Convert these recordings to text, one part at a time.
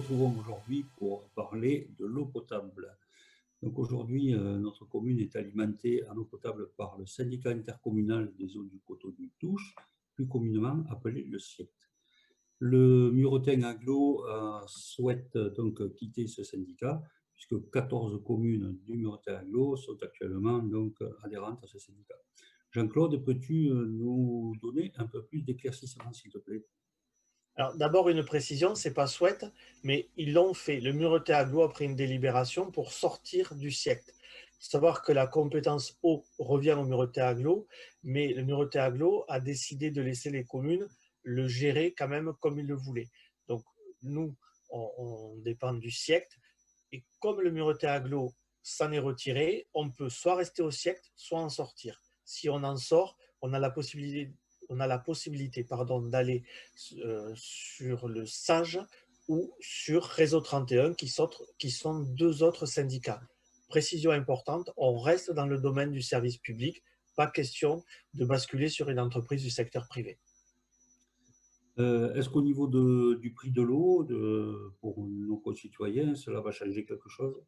retrouvons aujourd'hui pour parler de l'eau potable. Donc aujourd'hui, notre commune est alimentée en eau potable par le syndicat intercommunal des eaux du Coteau du Touche, plus communément appelé le SIECT. Le Muretin Agglo souhaite donc quitter ce syndicat, puisque 14 communes du Muretin Agglo sont actuellement donc adhérentes à ce syndicat. Jean-Claude, peux-tu nous donner un peu plus d'éclaircissement, s'il te plaît? Alors d'abord une précision, c'est pas souhaite, mais ils l'ont fait. Le Muretais Agglo a pris une délibération pour sortir du SIECT. Il faut savoir que la compétence eau revient au Muretais Agglo, mais le Muretais Agglo a décidé de laisser les communes le gérer quand même comme ils le voulaient. Donc nous, on dépend du SIECT, et comme le Muretais Agglo s'en est retiré, on peut soit rester au SIECT, soit en sortir. Si on en sort, on a la possibilité d'aller sur le SAGE ou sur Réseau 31, qui sont deux autres syndicats. Précision importante, on reste dans le domaine du service public, pas question de basculer sur une entreprise du secteur privé. Est-ce qu'au niveau du prix de l'eau, pour nos concitoyens, cela va changer quelque chose?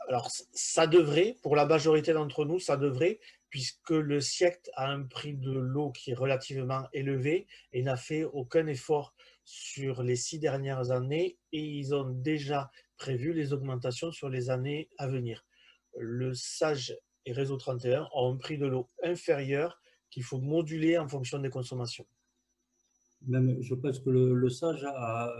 Alors, ça devrait, pour la majorité d'entre nous, ça devrait, puisque le SIECT a un prix de l'eau qui est relativement élevé et n'a fait aucun effort sur les 6 dernières années, et ils ont déjà prévu les augmentations sur les années à venir. Le SAGE et Réseau 31 ont un prix de l'eau inférieur qu'il faut moduler en fonction des consommations. Même, je pense que le SAGE a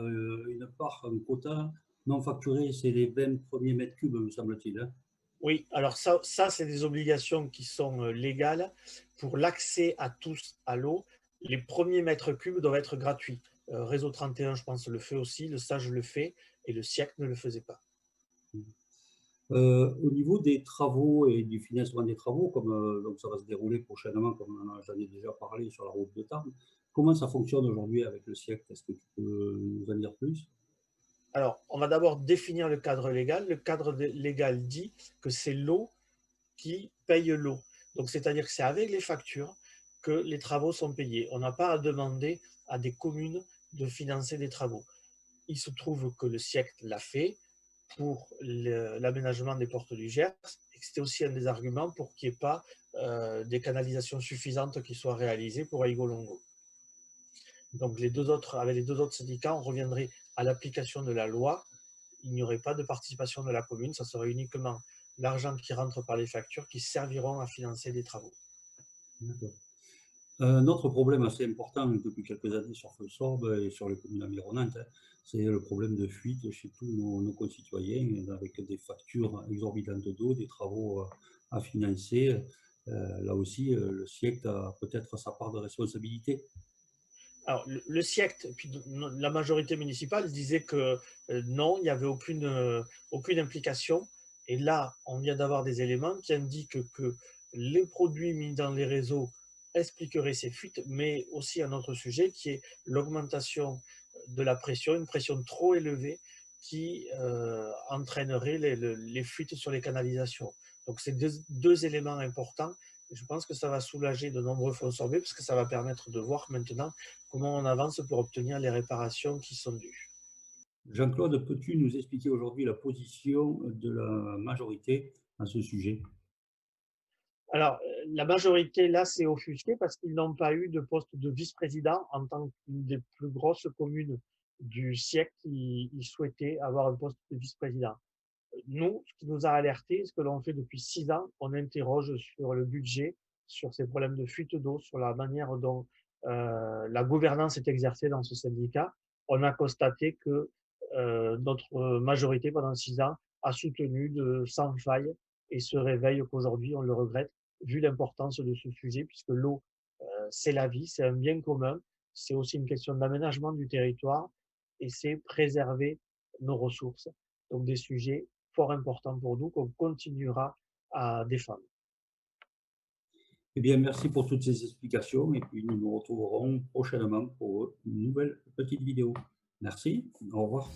une part, un quota non facturé, c'est les 20 premiers mètres cubes, me semble-t-il, hein. Oui, alors ça c'est des obligations qui sont légales. Pour l'accès à tous à l'eau, les premiers mètres cubes doivent être gratuits. Réseau 31, je pense, le fait aussi, le SAGE le fait, et le SIEC ne le faisait pas. Au niveau des travaux et du financement des travaux, comme donc ça va se dérouler prochainement, comme j'en ai déjà parlé sur la route de Tarbes, comment ça fonctionne aujourd'hui avec le SIECT? Est-ce que tu peux nous en dire plus? Alors, on va d'abord définir le cadre légal. Le cadre légal dit que c'est l'eau qui paye l'eau. Donc, c'est-à-dire que c'est avec les factures que les travaux sont payés. On n'a pas à demander à des communes de financer des travaux. Il se trouve que le SIECT l'a fait pour l'aménagement des portes du Gers, et que c'était aussi un des arguments pour qu'il n'y ait pas des canalisations suffisantes qui soient réalisées pour Aigolongo. Donc avec les deux autres syndicats, on reviendrait à l'application de la loi. Il n'y aurait pas de participation de la commune, ça serait uniquement l'argent qui rentre par les factures qui serviront à financer des travaux. D'accord. Un autre problème assez important depuis quelques années sur Feux-Sorbe et sur les communes environnantes, hein, c'est le problème de fuite chez tous nos concitoyens, avec des factures exorbitantes d'eau, des travaux à financer. Là aussi, le SIECT a peut-être sa part de responsabilité. Alors, le SIECT, puis la majorité municipale disait que non, il n'y avait aucune implication. Et là, on vient d'avoir des éléments qui indiquent que les produits mis dans les réseaux expliqueraient ces fuites, mais aussi un autre sujet qui est l'augmentation de la pression, une pression trop élevée qui entraînerait les fuites sur les canalisations. Donc, c'est deux éléments importants. Je pense que ça va soulager de nombreux fonds sorbets parce que ça va permettre de voir maintenant comment on avance pour obtenir les réparations qui sont dues. Jean-Claude, peux-tu nous expliquer aujourd'hui la position de la majorité à ce sujet? Alors, la majorité, là, s'est offusquée parce qu'ils n'ont pas eu de poste de vice-président en tant qu'une des plus grosses communes du siècle. Ils souhaitaient avoir un poste de vice-président. Nous, ce qui nous a alertés, ce que l'on fait depuis 6 ans, on interroge sur le budget, sur ces problèmes de fuite d'eau, sur la manière dont la gouvernance est exercée dans ce syndicat. On a constaté que notre majorité, pendant 6 ans, a soutenu sans faille et se réveille qu'aujourd'hui, on le regrette, vu l'importance de ce sujet, puisque l'eau, c'est la vie, c'est un bien commun, c'est aussi une question d'aménagement du territoire et c'est préserver nos ressources. Donc des sujets fort importants pour nous qu'on continuera à défendre. Eh bien, merci pour toutes ces explications et puis nous nous retrouverons prochainement pour une nouvelle petite vidéo. Merci, au revoir.